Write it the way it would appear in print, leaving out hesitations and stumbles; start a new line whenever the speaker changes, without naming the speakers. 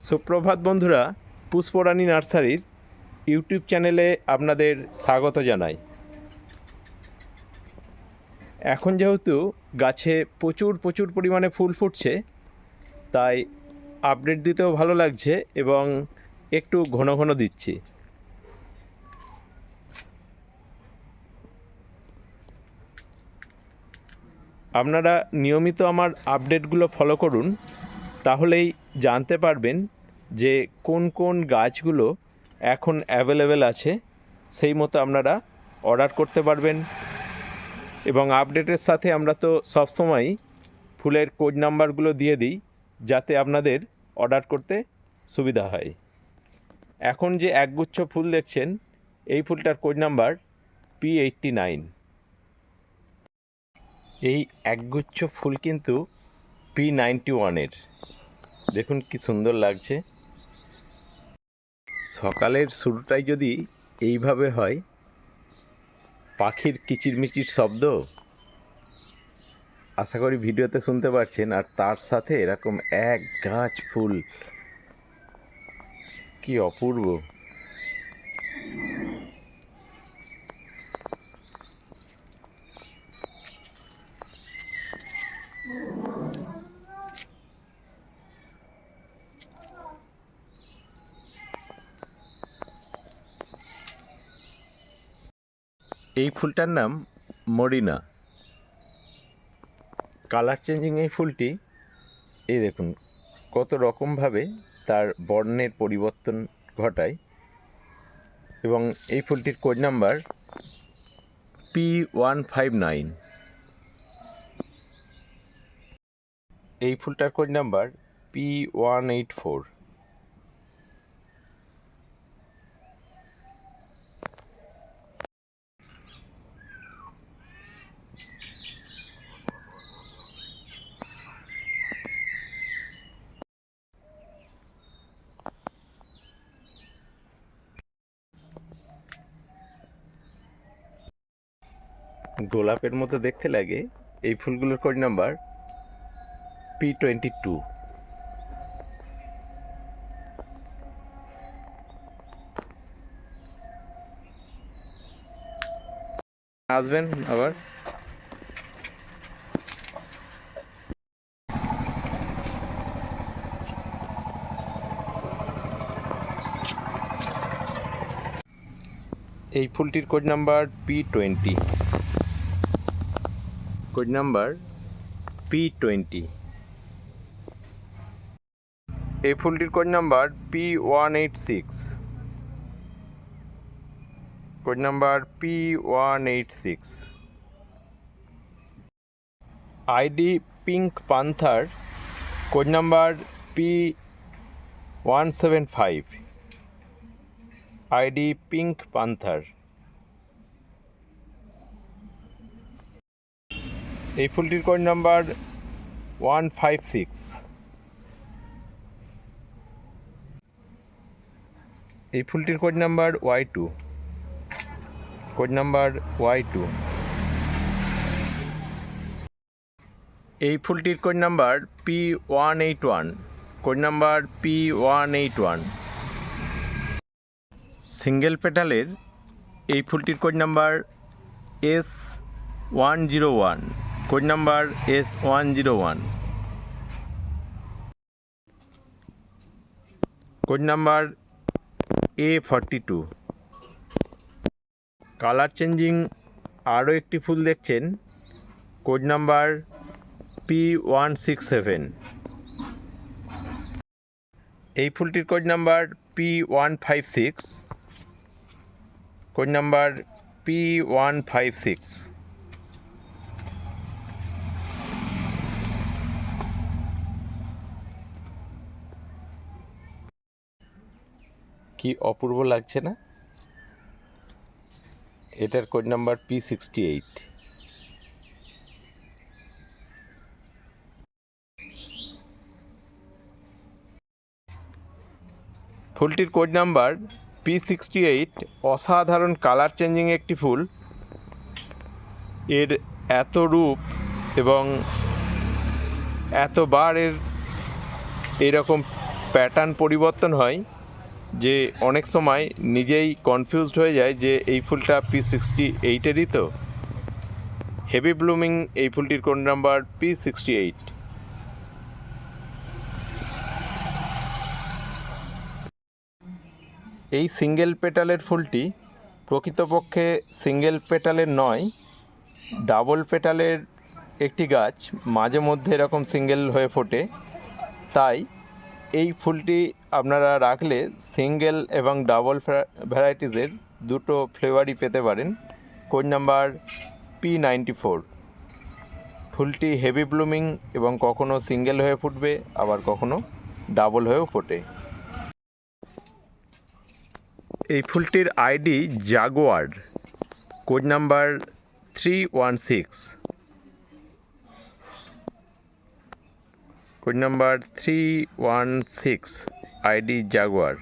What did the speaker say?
সুপ্রভাত বন্ধুরা, পুষ্পরানী নার্সারির ইউটিউব চ্যানেলে আপনাদের স্বাগত জানাই। এখন যেহেতু গাছে প্রচুর পরিমাণে ফুল ফুটছে, তাই আপডেট দিতেও ভালো লাগছে এবং একটু ঘন ঘন দিচ্ছি। আপনারা নিয়মিত আমার আপডেটগুলো ফলো করুন, তাহলেই জানতে পারবেন যে কোন কোন গাছগুলো এখন অ্যাভেলেবেল আছে, সেই মতো আপনারা অর্ডার করতে পারবেন। এবং আপডেটের সাথে আমরা তো সবসময়ই ফুলের কোড নাম্বারগুলো দিয়ে দিই, যাতে আপনাদের অর্ডার করতে সুবিধা হয়। এখন যে একগুচ্ছ ফুল দেখছেন, এই ফুলটার কোড নাম্বার P89। এই একগুচ্ছ ফুল কিন্তু P91-এর। দেখুন কি সুন্দর লাগছে। সকালের শুরুটাই যদি এইভাবে হয়, পাখির কিচিরমিচির শব্দ আশা করি ভিডিওতে শুনতে পাচ্ছেন, আর তার সাথে এরকম এক গাছ ফুল, কি অপূর্ব। এই ফুলটার নাম মরিনা। কালার চেঞ্জিং এই ফুলটি, এই দেখুন কত রকমভাবে তার বর্ণের পরিবর্তন ঘটায়। এবং এই ফুলটির কোড নাম্বার P159। এই ফুলটার কোড নাম্বার P184। গোলাপের মতো দেখতে লাগে। এই ফুলগুলোর কোড নাম্বার P22। আসবেন আবার। এই ফুলটির code number P20। Code number P20। এই ফুলটির code number P186। Code number P186। ID pink panther, code number P175। ID pink panther. এই ফুলটির কোড নাম্বার 156। এই ফুলটির code number Y2। Code number Y2। এই ফুলটির code number P181। Code number P181। Single পেটালের এই ফুলটির code number S101। Code number S101। Code number A42। Colour changing আরও একটি ফুল দেখছেন, কোড নাম্বার P167। এই ফুলটির code number P156। Code number P156। কি অপূর্ব লাগছে না? এটার কোড নাম্বার P68। ফুলটির কোড নাম্বার P68। অসাধারণ কালার চেঞ্জিং একটি ফুল। এর এত রূপ এবং এতবার এরকম প্যাটার্ন পরিবর্তন হয়, যে অনেক সময় নিজেই কনফিউজড হয়ে যায় যে এই ফুলটা P68-এরই তো। হেভি ব্লুমিং এই ফুলটির কোড নাম্বার P68। এই সিঙ্গেল পেটালের ফুলটি প্রকৃতপক্ষে সিঙ্গেল পেটালের নয়, ডাবল পেটালের একটি গাছ। মাঝে মধ্যে এরকম সিঙ্গেল হয়ে ফোটে, তাই এই ফুলটি আপনারা রাখলে সিঙ্গেল এবং ডাবল ভ্যারাইটিসের দুটো ফ্লেভারই পেতে পারেন। Code number P94। ফুলটি হেভি ব্লুমিং এবং কখনো সিঙ্গেল হয়ে ফুটবে, আবার কখনো ডাবল হয়েও ফোটে। এই ফুলটির ID jaguar, code number 316। Code number 316, ID Jaguar.